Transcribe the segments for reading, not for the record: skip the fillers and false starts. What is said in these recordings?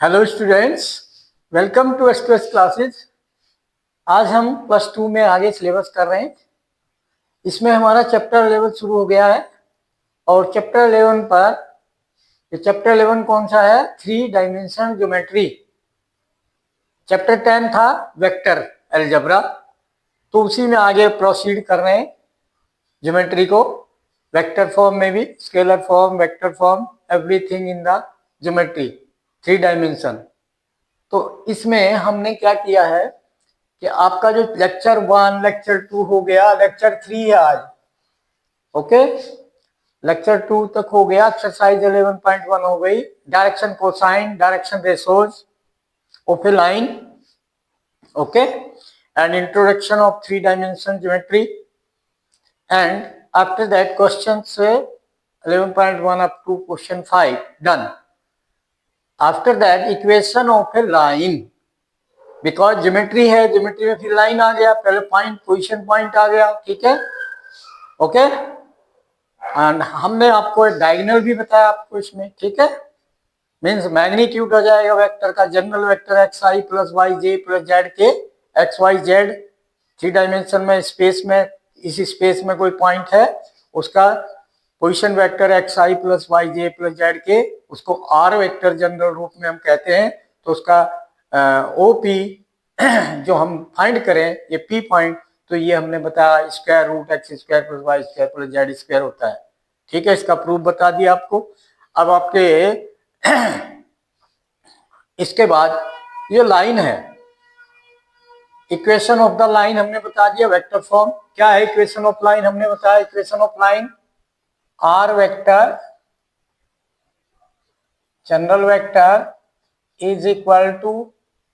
Hello students, welcome to Express classes. आज हम plus 2 में आगे सिलेबस कर रहे हैं। इसमें हमारा चैप्टर 11 शुरू हो गया है और चैप्टर 11 पर ये चैप्टर 11 कौन सा है? 3 डायमेंशन ज्योमेट्री। चैप्टर 10 था वेक्टर अलजेब्रा, तो उसी में आगे प्रोसीड कर रहे हैं ज्योमेट्री को। वेक्टर फॉर्म में भी, scalar form, vector form, everything in the geometry 3 dimension. तो इसमें हमने क्या किया है कि आपका जो लेक्चर 1, लेक्चर 2 हो गया, लेक्चर 3 है आज। ओके, लेक्चर 2 तक हो गया। एक्सरसाइज 11.1 हो गई, direction cosine, direction ratios of a line. Okay, and introduction of 3 dimension geometry, and after that question से 11.1 up to question 5 done. After that equation of a line, because geometry है, geometry में फिर line आ गया, पहले point, position point आ गया। ठीक है, okay. And हमने आपको डायगोनल भी बताया आपको इसमें। ठीक है, मींस मैग्नीट्यूड हो जाएगा वेक्टर का, जनरल वेक्टर एक्स आई प्लस वाई जे प्लस जेड के, एक्स वाई जेड 3 डायमेंशन में, स्पेस में, इसी स्पेस में कोई पॉइंट है, उसका पोजीशन वेक्टर एक्स आई प्लस वाई जे प्लस जेड के, उसको आर वेक्टर जनरल रूप में हम कहते हैं। तो उसका ओ पी जो हम फाइंड करें, ये पी पॉइंट, तो ये हमने बताया square root x square plus y square plus z square होता है। ठीक है, इसका प्रूफ बता दिया आपको। अब आपके इसके बाद ये लाइन है, इक्वेशन ऑफ द लाइन हमने बता दिया। वेक्टर फॉर्म क्या है? इक्वेशन ऑफ लाइन हमने बताया, equation of line r vector general vector is equal to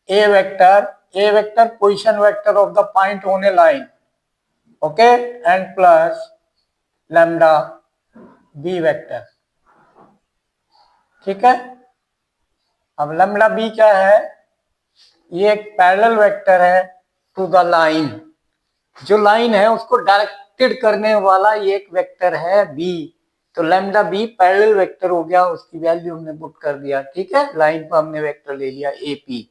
a vector position vector of the point on a line, okay, and plus lambda b vector. ठीक है, अब lambda b क्या है? ये एक parallel vector है टू द लाइन। जो line है उसको डायरेक्टेड करने वाला ये एक वेक्टर है बी, तो लैम्डा बी पैरेलल वेक्टर हो गया, उसकी वैल्यू हमने पुट कर दिया। ठीक है, लाइन पर हमने वेक्टर ले लिया ए पी,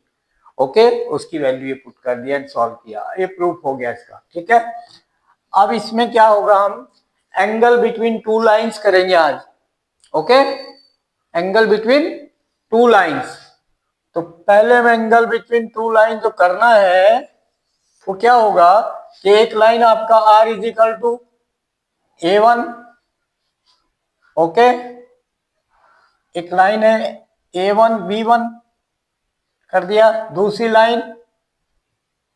ओके, उसकी वैल्यू ये पुट कर दिया, सॉल्व किया, ये प्रूफ हो गया इसका। ठीक है, अब इसमें क्या होगा, हम एंगल बिटवीन 2 लाइंस करेंगे आज। Okay, angle between 2 lines. तो पहले में एंगल बिटवीन 2 लाइन जो करना है वो क्या होगा कि एक लाइन आपका r is equal to A1, okay, एक लाइन है A1 B1 कर दिया। दूसरी लाइन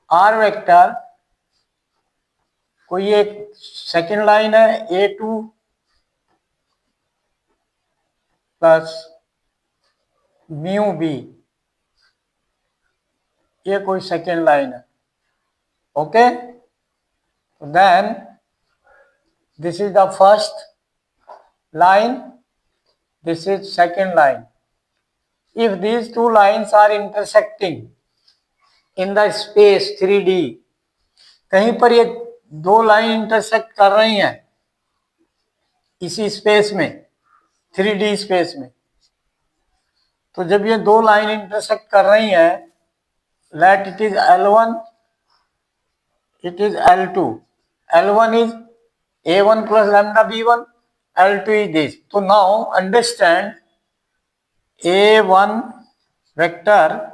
r वेक्टर, कोई एक सेकंड लाइन है A2 प्लस म्यू बी, ये कोई सेकंड लाइन है। Okay, then this is the first line, this is second line. If these two lines are intersecting in the space 3D, कहीं पर ये दो लाइन इंटरसेक्ट कर रही हैं इसी स्पेस में, 3D स्पेस में, तो जब ये दो लाइन इंटरसेक्ट कर रही हैं, let it is L1, it is L2, L1 is A1 plus lambda B1, L2 is this. So now understand A1 vector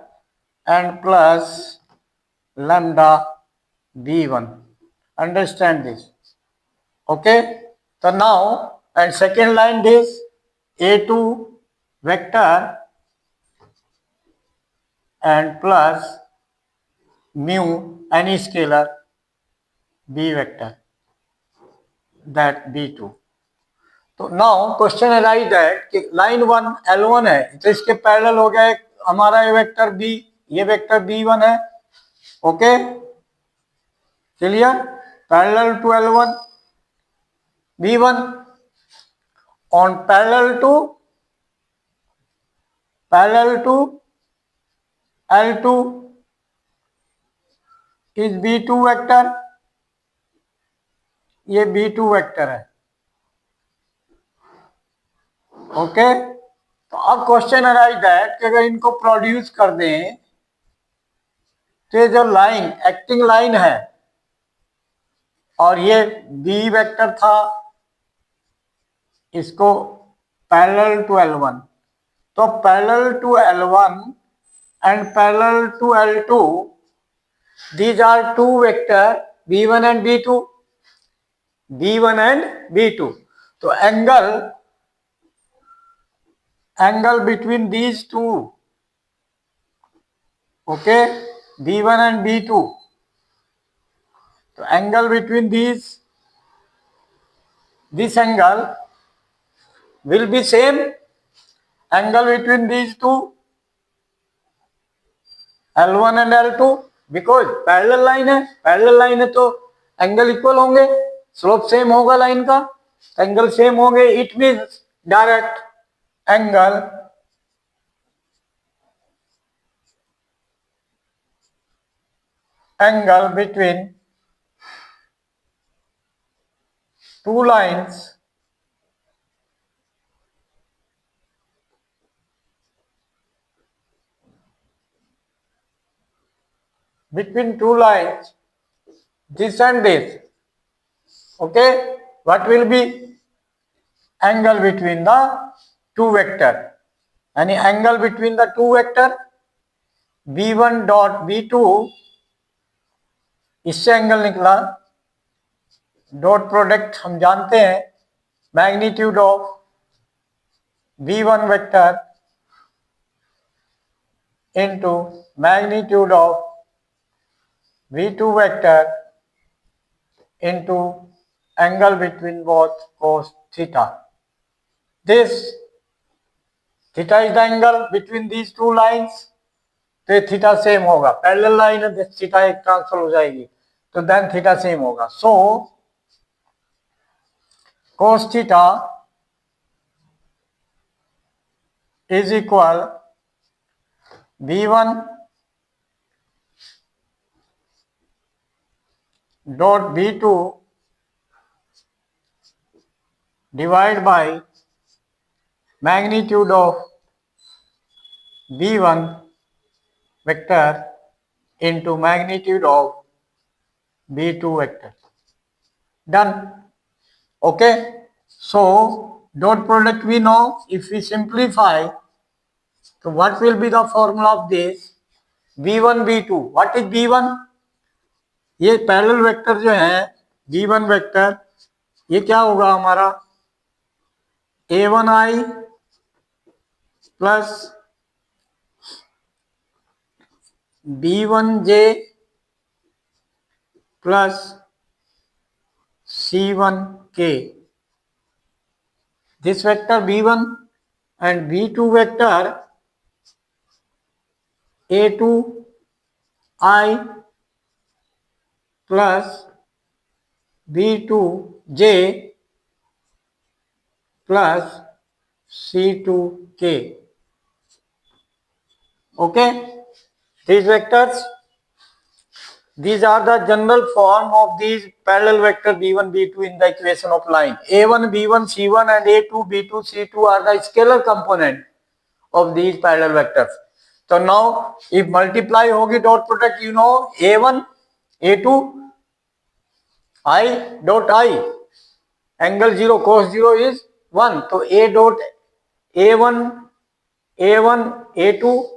and plus lambda B1. Understand this. Okay. So now, and second line this A2 vector and plus mu any scalar B vector, that B2. तो now question arise that कि line 1 L1 है, तो इसके parallel हो गया हमारा ये vector B, ये वेक्टर B1 है। Okay, clear? Parallel to L1 B1 on parallel to L2 is B2 vector, ये B2 वेक्टर है। ओके, तो अब क्वेश्चन अराइज दैट कि अगर इनको प्रोड्यूस कर दें तो ये जो लाइन एक्टिंग लाइन है और ये बी वेक्टर था, इसको पैरेलल टू L1, तो parallel to L1 and parallel to L2, these are two vector B1 and B2, B1 and B2. तो angle between these two, okay, B1 and B2. तो angle between this angle will be same angle between these two L1 and L2 because parallel line है तो angle equal होंगे, slope same होगा line का, angle same होंगे, it means direct angle between two lines this and this, okay, what will be angle between the two vector, यानी angle between the two vector b1 dot b2, इससे angle निकला, dot product हम जानते हैं, magnitude of b1 vector into magnitude of v2 vector into angle between both cos theta. This theta is the angle between these two lines, तो ये theta same होगा, parallel line है, theta एक transfer हो जाएगी तो देन थीटा सेम होगा. सो cos theta is equal b1 dot b2 divided by magnitude of b1 vector into magnitude of b2 vector. Done. Okay. So dot product we know. If we simplify, so what will be the formula of this? b1 b2. What is b1? ये parallel vector जो है b1 vector, ये क्या होगा हमारा a1i plus b1j plus c1k. This vector b1 and b2 vector a2i plus b2j plus c2k. Okay, these vectors, these are the general form of these parallel vector b1 b2 in the equation of line. a1 b1 c1 and a2 b2 c2 are the scalar component of these parallel vectors. So now if multiply होगी dot product, you know a1 a2 I dot I, angle 0 cos 0 is 1, तो a dot a1 a2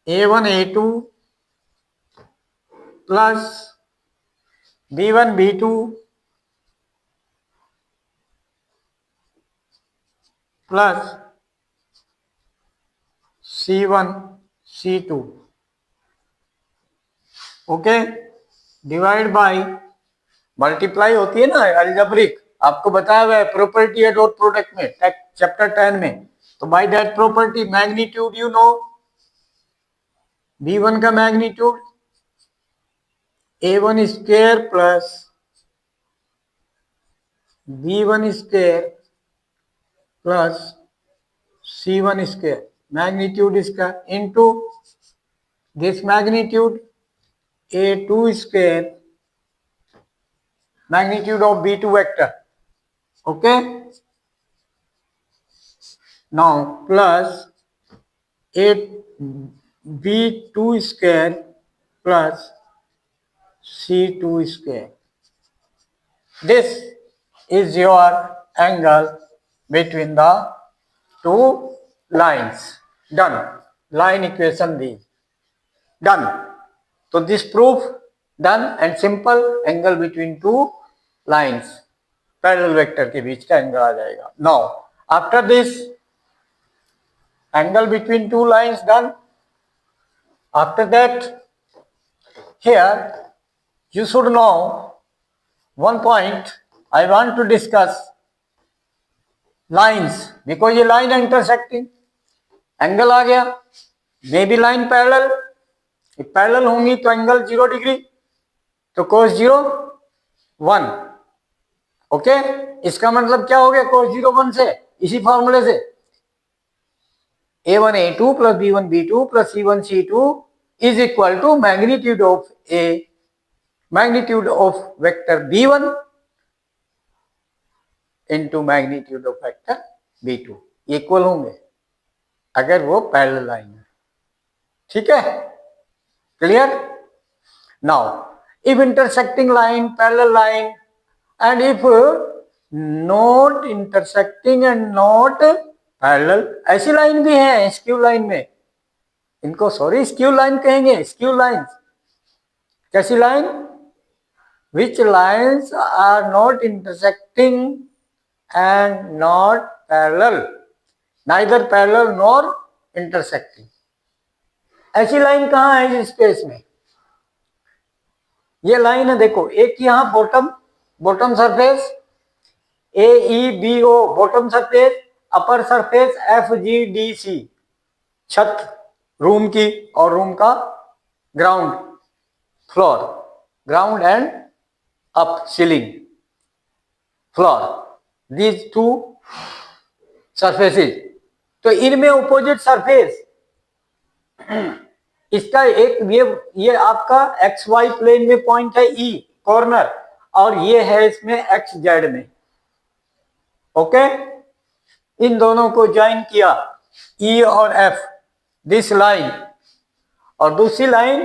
a1 a2 plus b1 b2 plus c1 c2, okay, divide by multiply होती है ना algebraic, आपको बताया हुआ है property है डॉट प्रोडक्ट में चैप्टर 10 में. तो by that property magnitude you know, b1 का magnitude a1 square plus b1 square plus c1 square, magnitude इसका into this magnitude a2 square magnitude of b2 vector, okay, now plus 8b2 square plus c2 square. This is your angle between the two lines. Done. Line equation the. Done. So this proof done and simple. Angle between two lines. Parallel vector के बीच का angle आ जाएगा. Now after this angle between two lines done. After that here you should know one point I want to discuss lines, because ये line intersecting, angle आ गया, may be line parallel, parallel होंगी तो angle 0 degree, तो cos 0 1. Okay, इसका मतलब क्या हो गया cos 0 1 से, इसी फॉर्मूले से a1 a2 plus b1 b2 plus c1 c2 is equal to magnitude of vector b1 into magnitude of vector b2, equal होंगे अगर वो पैरेलल लाइन है. ठीक है, clear. Now if intersecting line parallel line and if not intersecting and not parallel, ऐसी line भी है skew line में, इनको सॉरी स्क्यू लाइन कहेंगे. स्क्यू लाइन कैसी line, which lines are not intersecting and not parallel, neither parallel nor intersecting. ऐसी line कहाँ है इस स्पेस में, ये लाइन है देखो, एक यहाँ bottom surface AEBO bottom surface, upper surface FGDC छत रूम की और रूम का ground floor, ground and up ceiling floor, these two surfaces. तो इनमें ऑपोजिट सरफेस, इसका एक ये आपका XY प्लेन में पॉइंट है E कॉर्नर, और ये है इसमें XZ में. ओके, इन दोनों को ज्वाइन किया E और F, दिस लाइन, और दूसरी लाइन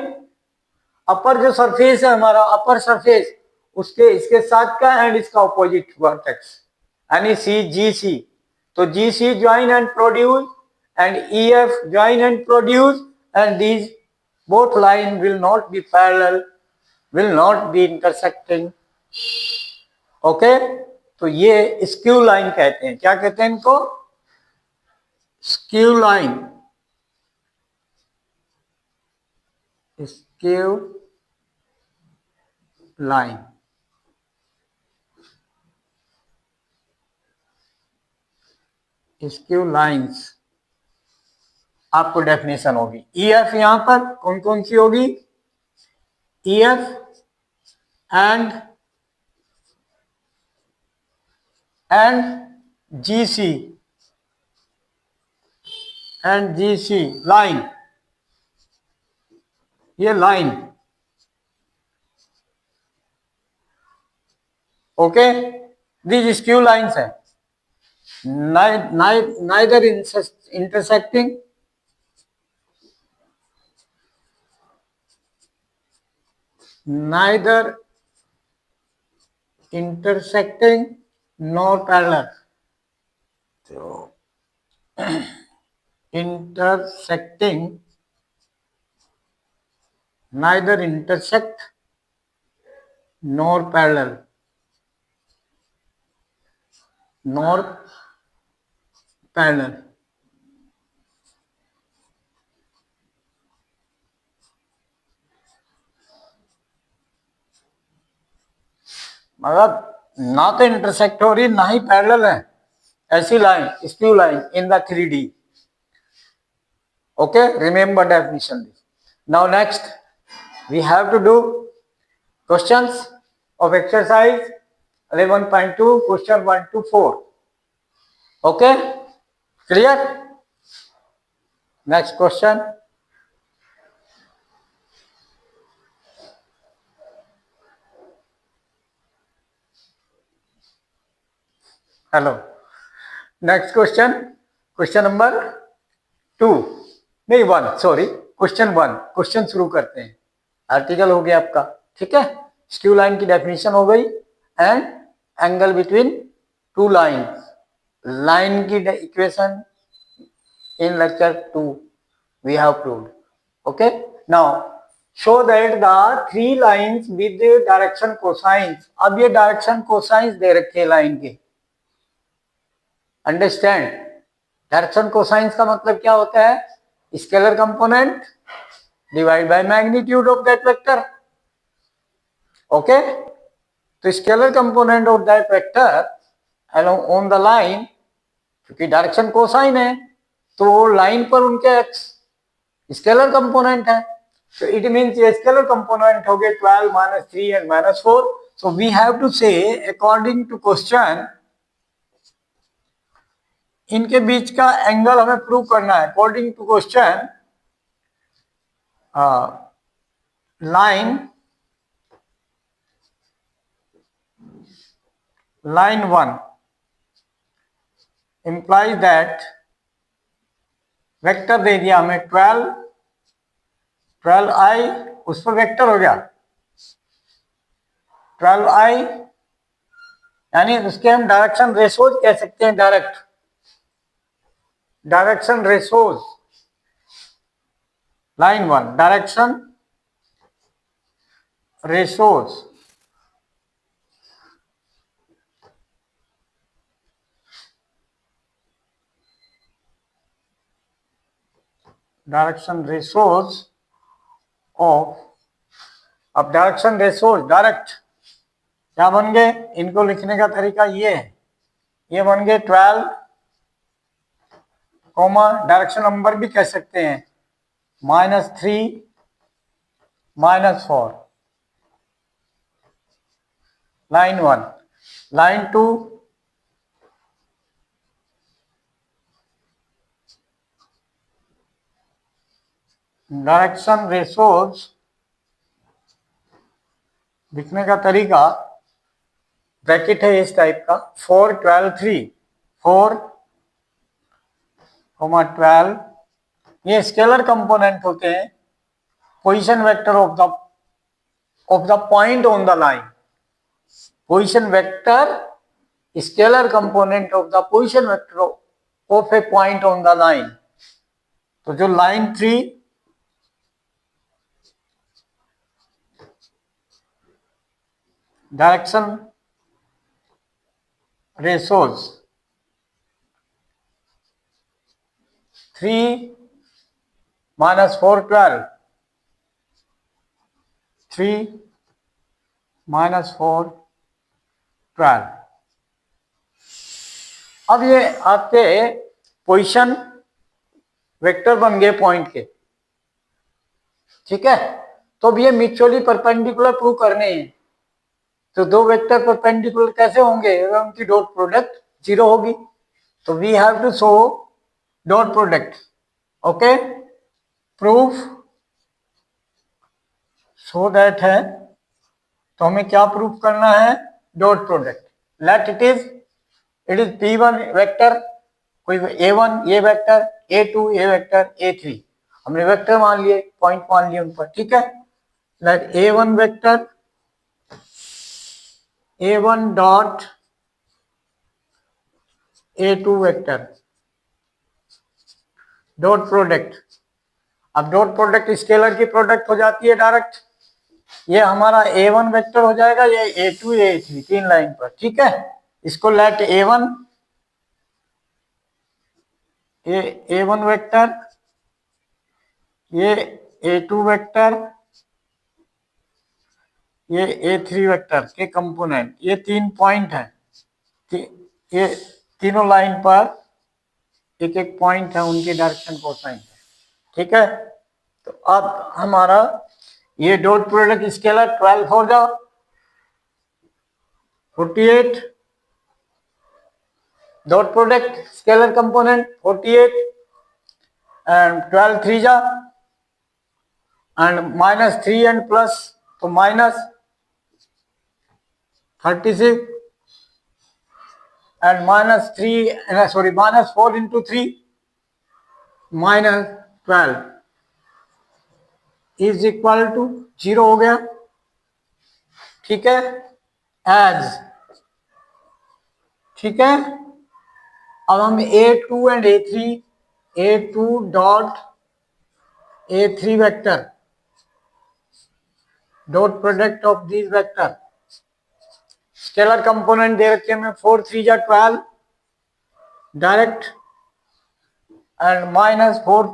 अपर जो सरफेस है हमारा, अपर सरफेस उसके इसके साथ का एंड इसका ऑपोजिट वर्टेक्स यानी CGC. तो GC join and produce and EF join and produce, and these both line will not be parallel, will not be intersecting. Okay, तो ये स्क्यू लाइन कहते हैं. क्या कहते हैं इनको, skew line. Skew line skew lines आपको डेफिनेशन होगी. EF यहां पर कौन कौन सी होगी, EF एंड GC लाइन, ये line. Okay, these skew lines है, neither intersecting nor parallel. So intersecting, neither intersect nor parallel, मतलब ना तो इंटरसेक्ट हो रही ना ही पैरेलल है, ऐसी line skew line in the 3D. Okay, remember definition. Now next we have to do questions of exercise 11.2 question 1 to 4. Okay, clear. Next question, hello, next question, question number 2 नहीं 1, sorry question 1। Question शुरू करते हैं। Article हो गया आपका, ठीक है। Skew line की डेफिनेशन हो गई and angle between two lines, line की equation in lecture 2 we have proved. Okay, now show that the three lines with the direction cosines, अब ये डायरेक्शन कोसाइंस दे रखे हैं लाइन के। अंडरस्टैंड, डायरेक्शन कोसाइंस का मतलब क्या होता है? Scalar component divide by magnitude of that vector. Okay, तो scalar component of that vector along on the line, क्योंकि डायरेक्शन कोसाइन है तो लाइन पर उनके एक्स स्केलर कंपोनेंट है, तो इट मींस ये स्केलर कंपोनेंट हो गए 12 - 3 and -4। So we have to say according to question इनके बीच का एंगल हमें प्रूव करना है। According to question line 1 implies that vector दे दिया हमें 12i, उस पर वेक्टर हो गया 12i, यानी उसके हम डायरेक्शन रेशोज कह सकते हैं। Direction ratios line 1, direction ratios of, अब डायरेक्शन रेशोज डायरेक्ट क्या बन गए? इनको लिखने का तरीका ये है, ये बन गए 12 कॉमा, डायरेक्शन नंबर भी कह सकते हैं -3 -4, लाइन 1। लाइन 2 डायरेक्शन रेशोज लिखने का तरीका ब्रैकेट है इस टाइप का 4 12 3, 4 12, ये स्केलर कंपोनेंट होते हैं position vector of the point on the line. Position vector scalar component of the position vector of A point on the line. तो जो लाइन 3 डायरेक्शन रेशोज 3 - 4 12, 3 - 4 12। अब ये आपके पोजीशन वेक्टर बन गए पॉइंट के, ठीक है। तो अब ये म्यूचुअली परपेंडिकुलर प्रूव करने हैं। तो दो वेक्टर परपेंडिकुलर कैसे होंगे? उनकी डॉट प्रोडक्ट 0 होगी। तो we have to show dot product. Okay, proof show that है, तो हमें क्या प्रूफ करना है? Dot product. Let it is P1 vector, कोई A1 ये वेक्टर, A2 ये वेक्टर, A3 हमने वेक्टर मान लिए, पॉइंट मान लिए उन पर, ठीक है। Let A1 vector A1 dot A2 vector dot product. अब डॉट प्रोडक्ट स्केलर की प्रोडक्ट हो जाती है डायरेक्ट। ये हमारा A1 वेक्टर हो जाएगा, ये A2 A3 तीन लाइन पर, ठीक है। इसको लेट A1 A1 वेक्टर, ये A2 वेक्टर, ये A3 वेक्टर के कंपोनेंट, ये 3 पॉइंट है, ये तीनों लाइन पर एक एक पॉइंट है, उनके डायरेक्शन कोसाइन है, ठीक है। तो अब हमारा ये डॉट प्रोडक्ट स्केलर 12 हो जाओ 48, dot product scalar component 48 and 12 3 जा एंड -3 एंड प्लस, तो -36 and minus 4 into 3 minus 12 is equal to 0 हो गया. ठीक है, एज. ठीक है, अब हम A2 and A2 dot A3 vector dot product of this vector. Scalar component दे रखे हमें 4 3 जा 12 डायरेक्ट एंड माइनस 4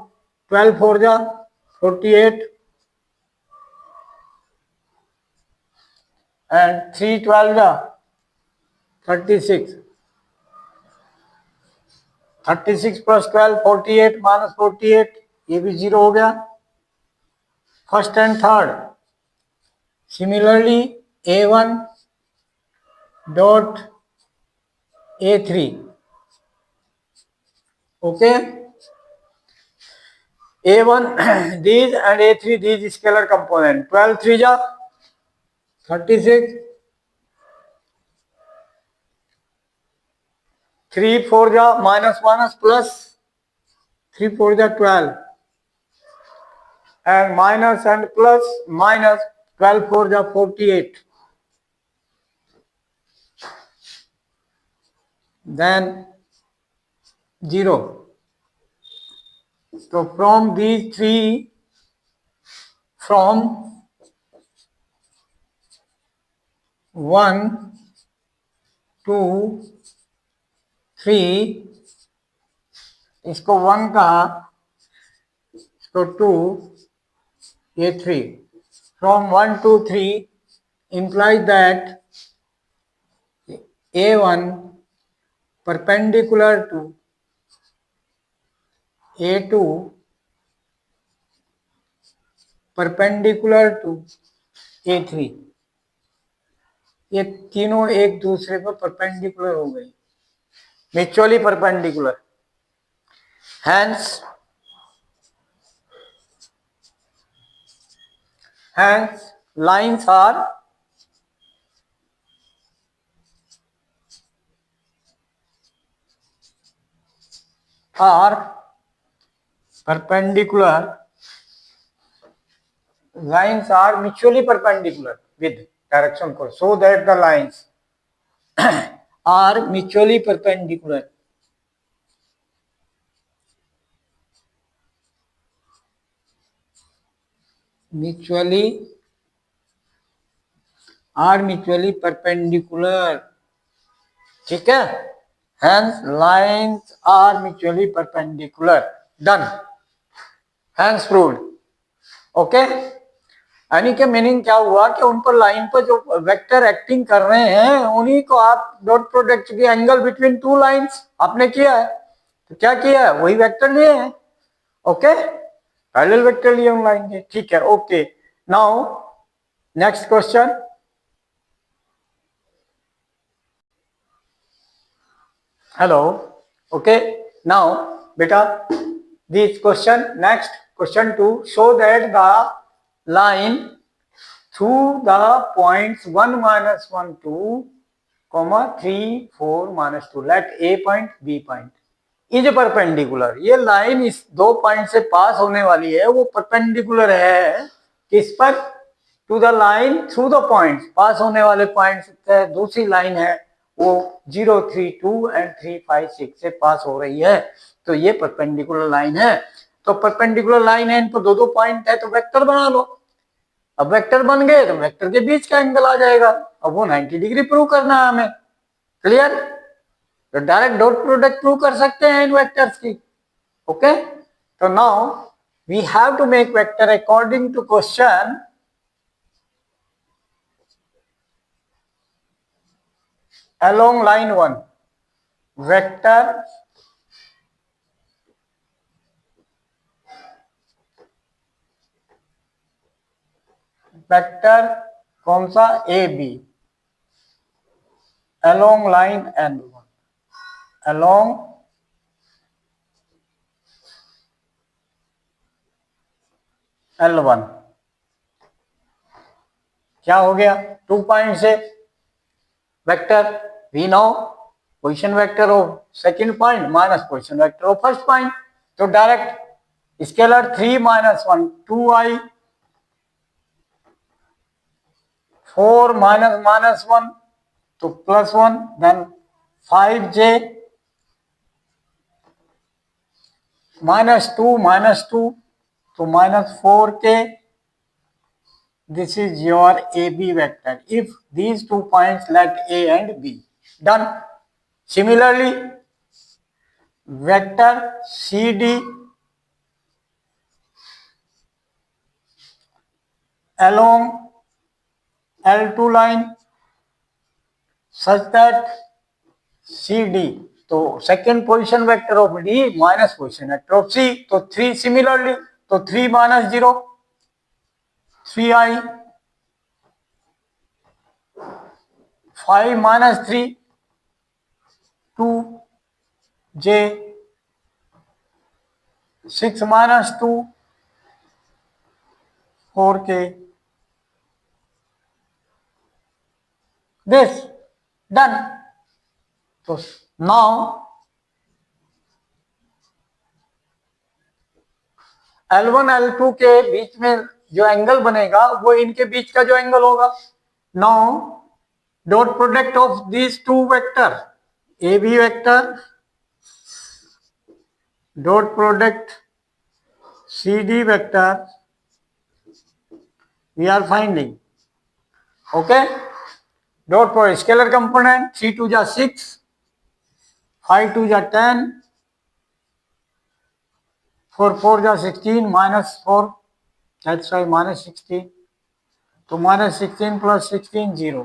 12 4 जा 48 एंड 3 12 जा 36. 36 प्लस 12 48 माइनस 48, ये भी 0 हो गया. First and third. Similarly A1 dot A3. Okay, A1 these and A3 these scalar component. 12 3 जा 36, 3 4 जा माइनस माइनस प्लस 3 4 जा 12 and minus and plus minus 12 4 जा 48. Then 0. So from these three, from 1 2 3, इसको 1 कहा, इसको 2, ये 3. From 1 to 3 implies that A1 perpendicular to A2 perpendicular to A3. ये तीनों एक दूसरे पर परपेंडिकुलर हो गए, mutually perpendicular. Hence lines are perpendicular. Lines are mutually perpendicular with direction course, so that the lines are mutually perpendicular. Mutually perpendicular. ठीक है, hence lines are mutually perpendicular. Done. Hence proved. Okay, यानी कि meaning क्या हुआ कि उन पर line पर जो वेक्टर एक्टिंग कर रहे हैं उन्हीं को आप डॉट प्रोडक्ट की एंगल बिटवीन टू लाइंस आपने किया है. तो क्या किया है, वही वेक्टर लिए हैं. ओके, पैरेलल वेक्टर लिए उन लाइन के. ठीक है, okay. Now next question. Hello. Okay, now बेटा this question. Next question 2, show that the line through the points 1 minus 1 2 comma 3 4 minus 2 let A point B point is perpendicular. ये line इस दो point से पास होने वाली है, वो परपेंडिकुलर है किस पर, to the line through the points. Pass होने वाले पॉइंट से दूसरी लाइन है वो 0 3 2 एंड 3 5 6 से पास हो रही है, तो ये परपेंडिकुलर लाइन है. तो परपेंडिकुलर लाइन है, इन पर दो दो पॉइंट है, तो वेक्टर बना लो. अब वेक्टर बन गए तो वेक्टर के बीच का एंगल आ जाएगा. अब वो 90 डिग्री प्रूव करना है हमें. क्लियर? तो डायरेक्ट डॉट प्रोडक्ट प्रूव कर सकते हैं इन वेक्टर्स की. ओके, तो now we have to make vector according to question. along line 1 vector कौन सा, A B along line L1. along L1 क्या हो गया, 2 पॉइंट से vector we know position vector of second point minus position vector of first point. तो direct scalar 3 minus 1 2i, 4 minus minus 1 तो plus 1, then 5j minus two तो minus 4k। This is your AB vector. If these 2 points let A and B. Done. Similarly, vector CD along L2 line such that CD, तो second position vector of D minus position vector of C, तो 3 similarly, तो 3 minus 0 3i, 5 minus 3 2j, 6 minus 2 4k. This done. So now L1 L2 के बीच में जो angle बनेगा वो इनके बीच का जो एंगल होगा। Now dot product of these two vector A B vector dot product C D vector we are finding. Okay, dot product scalar component 3 2 जा 6, 5 2 जा 10, 4 4 जा 16 माइनस 4 दैट्स वाई माइनस 16, तो माइनस 16 प्लस 16 0।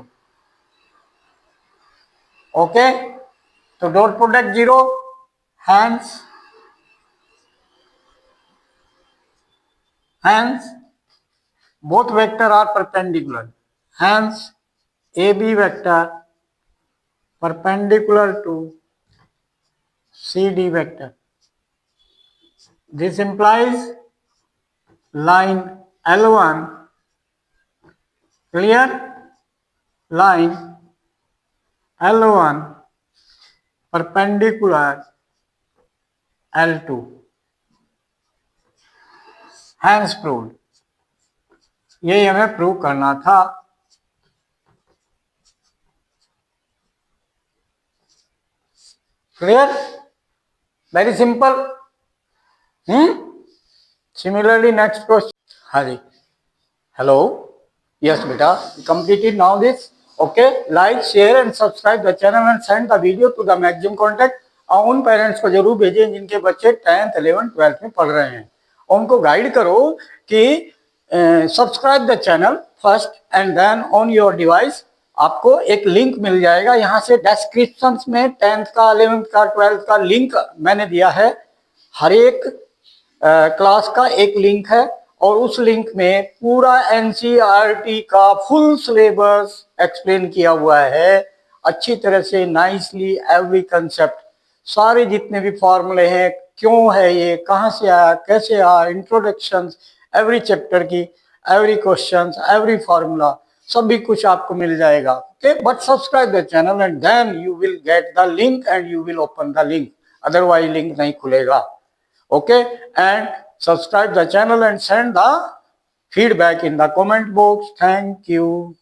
ओके, तो dot product 0, hence both vector are perpendicular, hence AB vector perpendicular to CD vector. This implies line L1, clear, line L1 perpendicular L2, hence proved. यही हमें prove करना था। Clear, very simple. Similarly next question. हाँ जी, hello, yes बेटा, completed now this. Okay, like share and subscribe the channel and send the video to the maximum contact. और उन parents को जरूर भेजें जिनके बच्चे 10th 11th 12th में पढ़ रहे हैं, उनको गाइड करो कि subscribe the channel first and then on your device आपको एक लिंक मिल जाएगा। यहाँ से डिस्क्रिप्शन में 10th का 11th का 12th का लिंक मैंने दिया है। हर एक क्लास का एक लिंक है और उस लिंक में पूरा NCERT का फुल सिलेबस एक्सप्लेन किया हुआ है अच्छी तरह से, नाइसली, एवरी कंसेप्ट, सारे जितने भी फॉर्मूले हैं, क्यों है ये, कहाँ से आया, कैसे आया, इंट्रोडक्शन, एवरी चैप्टर की एवरी क्वेश्चन, एवरी फॉर्मूला, सभी कुछ आपको मिल जाएगा। Okay, but subscribe the channel and then you will get the link and you will open the link, otherwise link नहीं खुलेगा। Okay, and subscribe the channel and send the feedback in the comment box. Thank you.